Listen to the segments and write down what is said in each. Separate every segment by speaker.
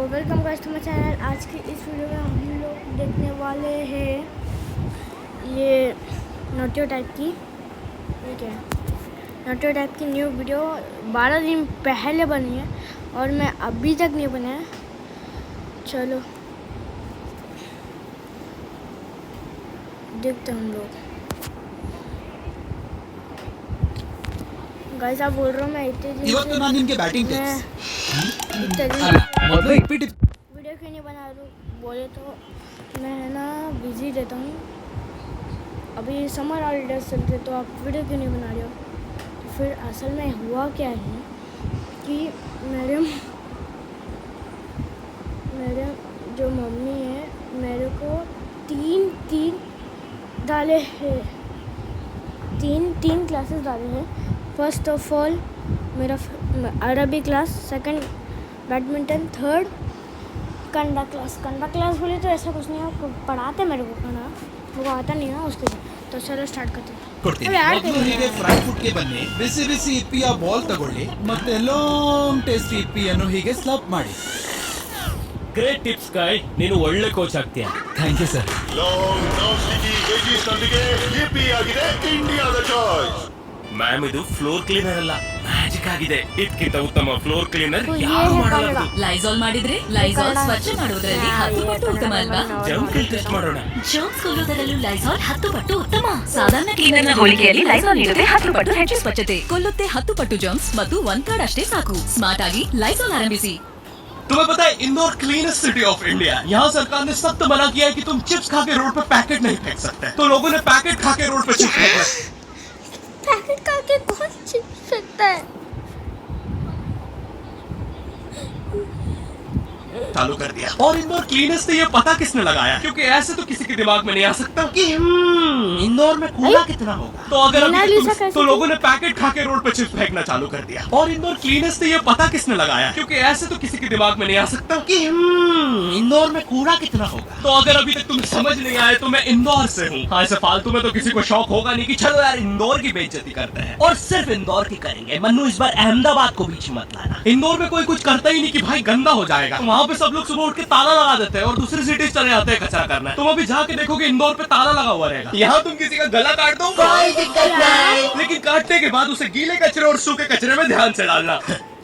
Speaker 1: Welcome guys to my channel. आज की इस वीडियो में हम लोग देखने वाले हैं ये नोटियो टाइप की, ठीक है, नोटियो टाइप की न्यू वीडियो 12 दिन पहले बनी है और मैं अभी तक नहीं बनाया। चलो देखते हैं हम लोग। गाइस आप बोल रहे हो मैं इतने दिन
Speaker 2: ಇವತ್ತು ನಾನು ನಿಮಗೆ ಬ್ಯಾಟಿಂಗ್ ಟಿಪ್ಸ್ ಮೊದಲು ಇಟ್ಬಿಟ್ಟು
Speaker 1: वीडियो क्यों नहीं बना रहा बोले तो मैं है ना बिजी रहता हूँ। अभी समर हॉलीडेज चलते तो आप वीडियो क्यों नहीं बना रहे हो। तो फिर असल में हुआ क्या है कि मेरे जो मम्मी है मेरे को तीन डाले हैं, तीन क्लासेस डाले हैं। फर्स्ट ऑफ ऑल मेरा अरबी क्लास, सेकंड बैडमिंटन, थर्ड कंडा क्लास बोले तो ऐसा कुछ नहीं है, पढ़ाते मेरे को खाना वो आता नहीं ना उसके लिए। तो चलो स्टार्ट करते हैं।
Speaker 2: ಕೊಡ್ತೀನಿ ಮೊದಲು ಹೀಗೆ ಫ್ರೈ ಫುಡ್ ಗೆ ಬನ್ನಿ, ಬಿಸಿ ಬಿಸಿ ಇಪ್ಪಿಯ ಬಾಲ್ ತಗೊಳ್ಳಿ ಮತ್ತೆ ಲಾಂಗ್ ಟೇಸ್ಟಿ ಇಪ್ಪಿಯನ್ನು ಹೀಗೆ ಸ್ಲಪ್ ಮಾಡಿ.
Speaker 3: ಗ್ರೇಟ್ ಟಿಪ್ಸ್ ಗಾಯ್, ನೀನು ಒಳ್ಳೆ ಕೋಚ್ ಆಗ್ತೀಯ.
Speaker 2: Thank you sir.
Speaker 4: ಲಾಂಗ್ ನಾಸ್ಟಿಕಿ ವೆಜಿಸ್ ನೊಂದಿಗೆ ಇಪ್ಪಿ ಆಗಿದೆ ಇಂಡಿಯಾದ ಚಾಯ್ಸ್.
Speaker 3: ಮ್ಯಾಮ್ ಇದು ಫ್ಲೋರ್ ಕ್ಲೀನರ್ ಅಲ್ಲ, ಮ್ಯಾಜಿಕ್ ಆಗಿದೆ. ಇದಕ್ಕಿಂತ ಉತ್ತಮ ಫ್ಲೋರ್ ಕ್ಲೀನರ್
Speaker 1: तो ये
Speaker 3: ಯಾರು
Speaker 1: है
Speaker 3: ಮಾಡಲ್ಲ.
Speaker 1: कलड़ा।
Speaker 5: ಲೈಸಾಲ್ ಮಾಡಿದ್ರೆ ಲೈಸಾಲ್ ಸ್ವಚ್ಛ ಮಾಡುವುದರಲ್ಲಿ 10 ಪಟ್ಟು ಉತ್ತಮ ಅಲ್ವಾ?
Speaker 3: ಜಂಕ್ ಟೆಸ್ಟ್ ಮಾಡೋಣ.
Speaker 5: ಜರ್ಮ್ಸ್ ಕೊಲ್ಲುವುದರಲ್ಲೂ ಲೈಸಾಲ್ 10 ಪಟ್ಟು ಉತ್ತಮ. ಸಾಧಾರಣ ಕ್ಲೀನರ್ನ ಹೋಲಿಕೆಯಲ್ಲಿ ಲೈಸಾಲ್ ನೀಡಿದ್ರೆ 10 ಪಟ್ಟು ಹೆಚ್ಚು ಸ್ವಚ್ಛತೆ ಕೊಲ್ಲುತ್ತೆ. 10 ಪಟ್ಟು ಜರ್ಮ್ಸ್ ಮತ್ತು 1/3 ಅಷ್ಟೇ ಸಾಕು. ಸ್ಮಾರ್ಟ್ ಆಗಿ ಲೈಸಾಲ್ ಆರಂಭಿಸಿ.
Speaker 6: तुम्हें पता है Indore cleanest city of India. यहाँ सरकार ने सख्त मना किया है कि तुम चिप्स खा के रोड पे पैकेट नहीं फेंक सकते। तो लोगों ने पैकेट खा के रोड पे चिप्स फेंका।
Speaker 1: पैकेट करके कौन चिप्स फेंकता है।
Speaker 6: चालू कर दिया। और इंदौर क्लीनेस्ट ये पता किसने लगाया, क्योंकि ऐसे तो किसी के दिमाग में नहीं आ सकता कि इंदौर में कूड़ा कितना होगा। तो अगर अभी
Speaker 1: मोनालिसा
Speaker 6: तो
Speaker 1: कैसे
Speaker 6: लोगों ने पैकेट खा के रोड पे चिप्स फेंकना चालू कर दिया। और इंदौर क्लीनेस्ट ये पता किसने लगाया, क्योंकि ऐसे तो किसी के दिमाग में नहीं आ सकता कि इंदौर में कूड़ा कितना होगा। तो अगर अभी तक तुम्हें समझ नहीं आए तो मैं इंदौर से हूँ। हाँ, ऐसे फालतू में तो किसी को शौक होगा नहीं कि चलो यार इंदौर की बेइज्जती करते हैं, और सिर्फ इंदौर की करेंगे। मन्नू इस बार अहमदाबाद को बीच में मत लाना। इंदौर में कोई कुछ करता ही नहीं कि भाई गंदा हो जाएगा। वहाँ पे सब लोग सुबह उठ के ताला लगा देते हैं और दूसरी सिटीज चले जाते हैं कचरा करना। तुम अभी जाके देखोगे इंदौर पे ताला लगा हुआ रहेगा। यहाँ तुम किसी का गला काट दो कोई दिक्कत नहीं, लेकिन काटने के बाद उसे गीले कचरे और सूखे कचरे में ध्यान से डालना।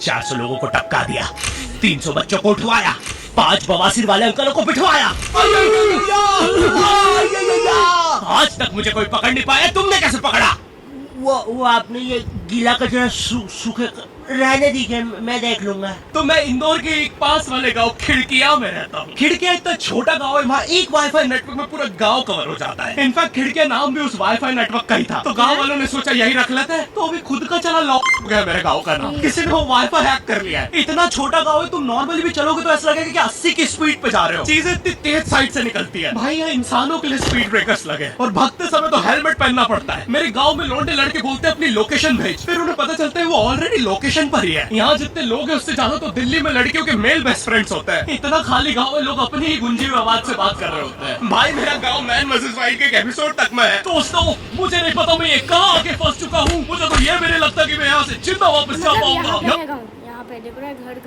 Speaker 6: 400 लोगों को टपका दिया, 300 बच्चों को उठवाया, 5 बवासीर वाले अंकलों को बिठवाया। आज तक मुझे कोई पकड़ नहीं पाया, तुमने कैसे पकड़ा?
Speaker 7: वो आपने ये गीला कचरा सूखे रहने दीजिए, मैं देख लूंगा।
Speaker 6: तो मैं इंदौर के एक पास वाले गांव खिड़किया में रहता हूँ। खिड़किया इतना छोटा गांव है, वहाँ एक वाईफाई नेटवर्क में पूरा गांव कवर हो जाता है। इनफैक्ट खिड़किया नाम भी उस वाईफाई नेटवर्क का ही था। तो गांव वालों ने सोचा यही रख लेते हैं, तो अभी खुद का चला लॉक हो गया मेरे गांव का नाम। किसी ने वो वाईफाई हैक कर लिया है। इतना छोटा गाँव है, तुम नॉर्मली भी चलोगे तो ऐसा लगेगा कि 80 की स्पीड पे जा रहे हो। चीजें इतनी तेज साइड से निकलती है। भाई यहाँ इंसानों के लिए स्पीड ब्रेकर्स लगे, और भागते समय तो हेलमेट पहनना पड़ता है। मेरे गाँव में लौंडे लड़के बोलते हैं अपनी लोकेशन भेज, फिर उन्हें पता चलता है वो ऑलरेडी लोकेशन पर ही है। यहाँ जितने लोग हैं उससे ज्यादा तो दिल्ली में लड़कियों के मेल बेस्ट फ्रेंड्स होते हैं। इतना खाली गांव में लोग अपनी ही गुंजी हुई आवाज से बात कर रहे होते हैं। भाई मेरा गांव मैन वर्सेस वाइल्ड के एक एपिसोड तक में है। दोस्तों मुझे नहीं पता मैं ये कहाँ आके फंस चुका हूँ। मुझे तो ये भी नहीं लगता कि मैं यहाँ से जिंदा वापस जा पाऊंगा।
Speaker 1: यहाँ पे देख रहा है घर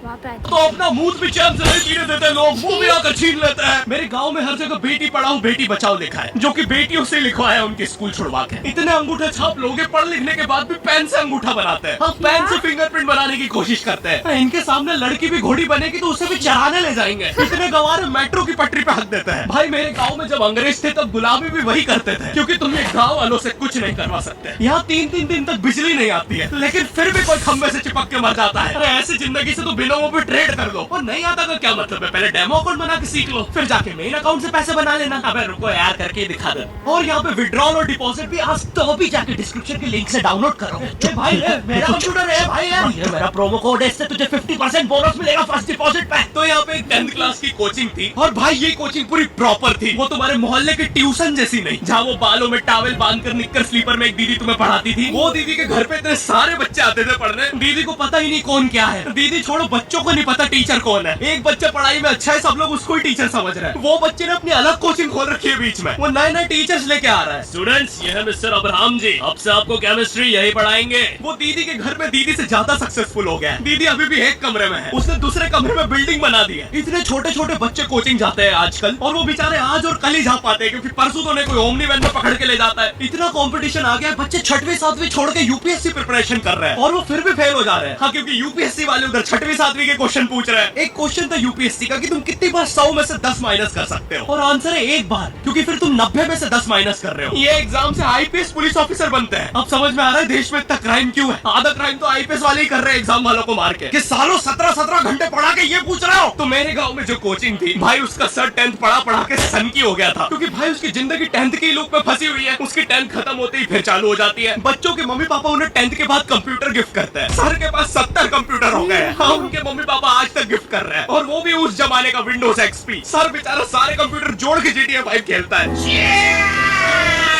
Speaker 1: वहाँ पे
Speaker 6: तो अपना मुंह भी चैन से नहीं जीने देते लोग, मुंह भी आकर छीन लेते हैं। मेरे गांव में हर जगह बेटी पढ़ाओ बेटी बचाओ लिखा है, जो कि बेटियों से लिखवाया है उनके स्कूल छुड़वा के। इतने अंगूठे छाप लोग पढ़ लिखने के बाद भी पेन से अंगूठा बनाते हैं। हाँ, पेन से फिंगरप्रिंट बनाने की कोशिश करते हैं। इनके सामने लड़की भी घोड़ी बनेगी तो उसे भी चराने ले जाएंगे। इतने गंवार मेट्रो की पटरी पे हक देते हैं। भाई मेरे गाँव में जब अंग्रेज थे तब गुलामी भी वही करते थे, क्योंकि तुम ये गाँव वालों से कुछ नहीं करवा सकते। यहाँ 3-3 दिन तक बिजली नहीं आती है, लेकिन फिर भी कोई खंबे से चिपक के मर जाता है। अरे ऐसी जिंदगी से तो बिलों पे ट्रेड कर लो। और नहीं आता का क्या मतलब है, पहले डेमो अकाउंट बना के सीख लो, फिर जाके मेन अकाउंट से पैसे बना लेना। अबे रुको यार, करके दिखा दे। और यहाँ पे विड्रॉल और डिपॉजिट भी आज तो भी जाके डिस्क्रिप्शन के लिंक से डाउनलोड करो। भाई मेरा कंप्यूटर है भाई, ये मेरा प्रोमो कोड है, इससे तुझे 50% बोनस मिलेगा फर्स्ट डिपॉजिट पे। तो यहाँ पे 10th क्लास की कोचिंग थी, और भाई ये कोचिंग पूरी प्रॉपर थी। वो तुम्हारे मोहल्ले की ट्यूशन जैसी नहीं, जहाँ वो बालों में टॉवेल बांधकर निक्कर स्लीपर में एक दीदी तुम्हें पढ़ाती थी। वो दीदी के घर पे इतने सारे बच्चे आते थे पढ़ने, दीदी को पता ही नहीं कौन क्या है। दीदी छोड़ो, बच्चों को नहीं पता टीचर कौन है। एक बच्चा पढ़ाई में अच्छा है, सब लोग उसको ही टीचर समझ रहे हैं। वो बच्चे ने अपनी अलग कोचिंग खोल रखी है बीच में, वो नए नए टीचर्स लेके आ रहा है।
Speaker 3: स्टूडेंट्स, ये है मिस्टर अब्राहम जी, अब से आपको केमिस्ट्री यही पढ़ाएंगे।
Speaker 6: वो दीदी के घर में दीदी से ज्यादा सक्सेसफुल हो गया है। दीदी अभी भी एक कमरे में है, उसने दूसरे कमरे में बिल्डिंग बना दी है। इतने छोटे छोटे बच्चे कोचिंग जाते हैं आजकल, और वो बेचारे आज और कल ही जा पाते हैं क्योंकि परसों तो उन्हें कोई ओमनी वैन में पकड़ के ले जाता है। इतना कंपटीशन आ गया है, बच्चे 6वीं 7वीं छोड़ के यूपीएससी प्रिपरेशन कर रहे हैं और वो फिर भी फेल हो जा रहे हैं। हाँ, क्योंकि यूपीएससी वाले उधर 6वीं 7वीं के क्वेश्चन पूछ रहे हैं। एक क्वेश्चन था यूपीएससी का कि तुम कितनी बार 100 में से 10 माइनस कर सकते हो, और आंसर है एक बार, क्योंकि फिर तुम 90 में से 10 माइनस कर रहे हो। ये एग्जाम से आईपीएस पुलिस ऑफिसर बनते हैं। अब समझ में आ रहा है देश में इतना क्राइम क्यों है। आधा क्राइम तो आईपीएस वाले ही कर रहे हैं एग्जाम वालों को मार के, कि सालों 17 घंटे पढ़ा के ये पूछ रहे हो। तो मेरे गांव में जो कोचिंग थी भाई, उसका सर 10th पढ़ा के सन की हो गया था, क्योंकि भाई उसकी जिंदगी 10th की लूप में फंसी हुई है। उसकी 10th खत्म होते ही फिर चालू हो जाती है। बच्चों के मम्मी पापा उन्हें 10th के बाद कंप्यूटर गिफ्ट करते हैं। सर के पास 70 कंप्यूटर हो गए हैं। हाँ, उनके मम्मी पापा आज तक गिफ्ट कर रहे हैं, और वो भी उस जमाने का विंडोज एक्सपी। सर बेचारा सारे कंप्यूटर जोड़ के GTA 5 खेलता है।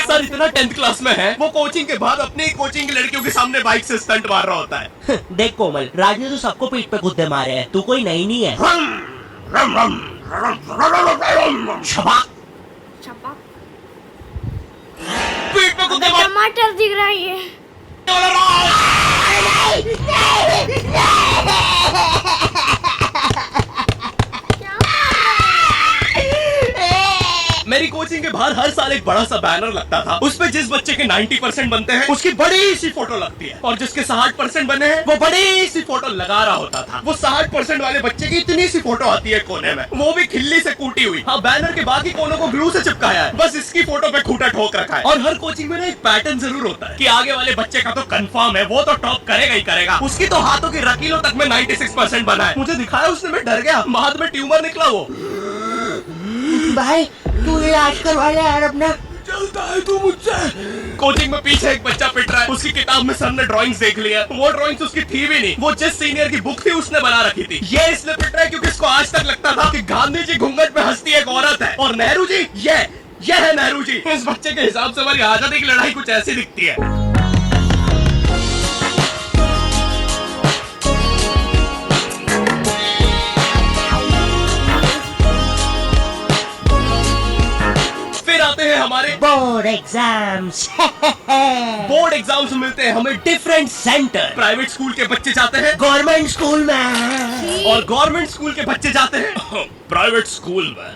Speaker 6: सर इतना 10th क्लास में है, वो कोचिंग के बाद अपनी कोचिंग की लड़कियों के सामने बाइक से स्टंट मार रहा होता है।
Speaker 7: देख कोमल, राज ने तो सबको पीठ पे कुत्ते मारे हैं, तू कोई नई नहीं है। शबाक।
Speaker 1: छपा
Speaker 6: पीठ पे कुत्ते मार
Speaker 1: टमाटर दिख रहा है ये। मेरी कोचिंग के बाहर हर साल एक बड़ा सा बैनर लगता था, उस पे जिस बच्चे के 90% बनते हैं उसकी बड़ी सी फोटो लगती है, और जिसके 60% बने हैं वो बड़ी सी फोटो लगा रहा होता था। वो 60% वाले बच्चे की इतनी सी फोटो आती है कोने में, वो भी खिल्ली से कूटी हुई। हाँ, बैनर के बाकी कोनों को ग्लू से चिपकाया है, बस इसकी फोटो पे खूंटा ठोक रखा है। और हर कोचिंग में ना एक पैटर्न जरूर होता है कि आगे वाले बच्चे का तो कंफर्म है, वो तो टॉप करेगा ही करेगा। उसकी तो हाथों की रकीलों तक में 96% बना है। मुझे दिखाया उसने, मैं डर गया, बाद में ट्यूमर निकला वो।
Speaker 7: भाई तू इलाज करवा ले यार अपना।
Speaker 6: चलता है तू मुझसे। कोचिंग में पीछे एक बच्चा पिट रहा है, उसकी किताब में सर ने ड्राइंग्स देख लिया, वो ड्राइंग्स उसकी थी भी नहीं, वो जिस सीनियर की बुक थी उसने बना रखी थी। ये इसलिए पिट रहा है क्योंकि इसको आज तक लगता था कि गांधी जी घूंघट में हंसती एक औरत है, और नेहरू जी ये है नेहरू जी। इस बच्चे के हिसाब से हमारी आजादी की लड़ाई कुछ ऐसी दिखती है। आते हैं हमारे
Speaker 7: बोर्ड एग्जाम्स।
Speaker 6: बोर्ड एग्जाम्स मिलते हैं हमें डिफरेंट सेंटर। प्राइवेट स्कूल के बच्चे जाते हैं
Speaker 7: गवर्नमेंट स्कूल में,
Speaker 6: और गवर्नमेंट स्कूल के बच्चे जाते हैं
Speaker 3: प्राइवेट स्कूल में।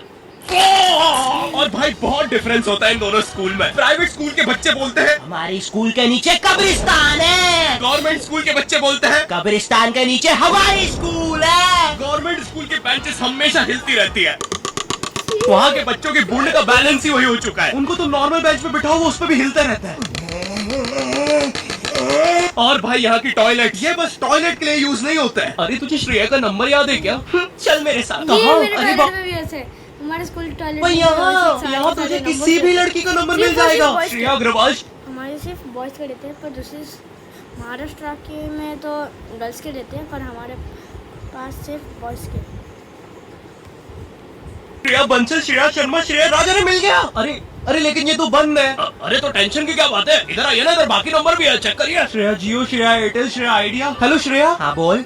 Speaker 6: और भाई बहुत डिफरेंस होता है इन दोनों स्कूल में। प्राइवेट स्कूल के बच्चे बोलते हैं
Speaker 7: हमारी स्कूल के नीचे कब्रिस्तान है।
Speaker 6: गवर्नमेंट स्कूल के बच्चे बोलते हैं
Speaker 7: कब्रिस्तान के नीचे हमारी स्कूल है।
Speaker 6: गवर्नमेंट स्कूल की बेंचेस हमेशा हिलती रहती है। वहाँ के बच्चों की बूढ़े का बैलेंस ही वही हो चुका है, उनको तो नॉर्मल बेंच पे बिठाओ वो उस पे भी हिलते रहता है। और भाई यहाँ की टॉयलेट, ये बस टॉयलेट के लिए यूज नहीं होता है। अरे तुझे श्रेया का नंबर याद है क्या? चल मेरे साथ। अरे
Speaker 1: हमारे स्कूल टॉयलेट
Speaker 6: भाई यहाँ तुझे किसी भी लड़की का नंबर मिल जाएगा। श्रेया अग्रवाल।
Speaker 1: हमारे सिर्फ बॉयज के देते हैं, पर दूसरे महाराष्ट्र के में तो गर्ल्स के देते हैं, पर हमारे पास सिर्फ बॉयज के।
Speaker 6: श्रेया बंसल, श्रेया शर्मा, श्रेया राजा ने मिल गया। अरे लेकिन ये तो बंद है। अरे तो टेंशन की क्या बात है, इधर आइए ना, इधर बाकी नंबर भी है, चेक करिए। श्रेया जियो, श्रेया एयरटेल, श्रेया आइडिया। हेलो श्रेया।
Speaker 7: हाँ बोल।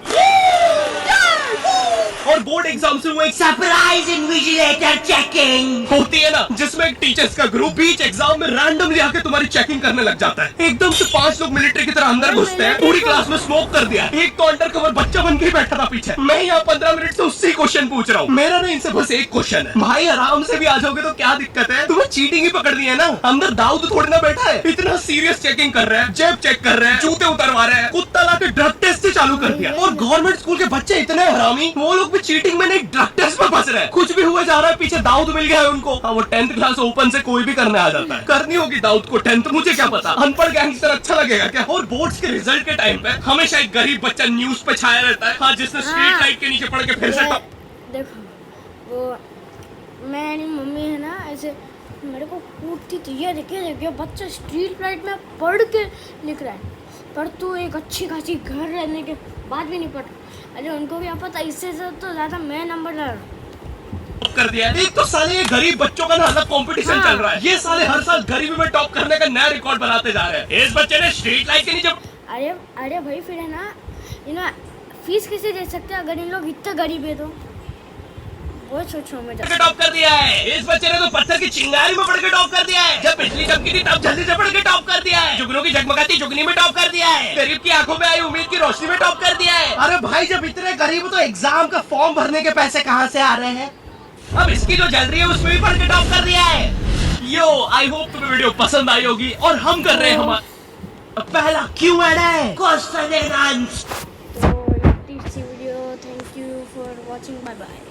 Speaker 6: और बोर्ड एग्जाम से वो एक
Speaker 7: सरप्राइज इन्विजिलेटर चेकिंग
Speaker 6: होती है ना, जिसमें एक टीचर्स का ग्रुप बीच एग्जाम में रैंडमली आके तुम्हारी चेकिंग करने लग जाता है। एकदम से 5 लोग मिलिट्री की तरह अंदर घुसते हैं, पूरी क्लास में स्मोक कर दिया। एक तो अंडर कवर बच्चा बन के ही बैठा था पीछे। मैं यहाँ 15 मिनट से उससे क्वेश्चन पूछ रहा हूँ। मेरा ना इनसे बस एक क्वेश्चन है, भाई आराम से भी आ जाओगे तो क्या दिक्कत है, तुम्हें चीटिंग ही पकड़ दी है ना, अंदर दाऊद थोड़ी ना बैठा है। इतना सीरियस चेकिंग कर रहे हैं, जेब चेक कर रहे हैं, जूते उतरवा रहे हैं, कुत्ता लाके ड्रग टेस्ट से चालू कर दिया। और गवर्नमेंट स्कूल के बच्चे इतने हरामी, वो लोग भी चीटिंग में नहीं ड्रग टेस्ट में फंस रहे हैं। कुछ भी हुआ जा रहा है, पीछे दाऊद मिल गया है उनको। हाँ, वो 10th क्लास ओपन से कोई भी करने आ जाता है। करनी होगी दाऊद को 10th, मुझे क्या पता, अनपढ़ गैंगस्टर अच्छा लगेगा क्या। और बोर्ड्स के रिजल्ट के टाइम पे हमेशा एक गरीब बच्चा न्यूज पे छाया रहता है, हाँ, जिसने स्ट्रीट लाइट के नीचे पढ़ के फिर से
Speaker 1: देखो वो मेरी मम्मी है ना, ऐसे मेरे को कूटती थी, ये देखिए बच्चा स्ट्रीट लाइट में पढ़ के लिख रहा है, पर तू एक अच्छी खासी घर रहने के बाद भी नहीं पढ़। अरे उनको क्या पता, इससे तो ज्यादा मैं नंबर ला रहा
Speaker 6: कर दिया। एक तो साले ये गरीब बच्चों का ना अलग कंपटीशन चल रहा है, ये साले हर साल गरीबी में टॉप करने का नया रिकॉर्ड बनाते जा रहे हैं। इस बच्चे ने स्ट्रीट लाइट के नीचे
Speaker 1: अरे भाई फिर है ना, फीस कैसे दे सकते हैं अगर इन लोग इतना गरीब है तो? वो सोचो मैं
Speaker 6: के टॉप कर दिया है। इस बच्चे ने तो पत्थर की चिंगारी में पड़ के टॉप कर दिया है। जब बिजली चमकी थी तब जल्दी से पड़ के टॉप कर दिया है। जुगनू की जगमगाती जुगनी में टॉप कर दिया है। गरीब की आंखों में आई उम्मीद की रोशनी में टॉप कर दिया है।
Speaker 7: अरे भाई जब इतने गरीब हो तो एग्जाम का फॉर्म भरने के पैसे कहाँ से आ रहे हैं?
Speaker 6: अब इसकी जो जल रही है उसमें भी पड़ के टॉप कर दिया है। यो आई होप तुम्हें वीडियो पसंद आई होगी और हम कर रहे हैं हमारा
Speaker 7: पहला Q&A क्वेश्चन एंड आंसर।
Speaker 1: तो this video, thank you for watching, bye bye.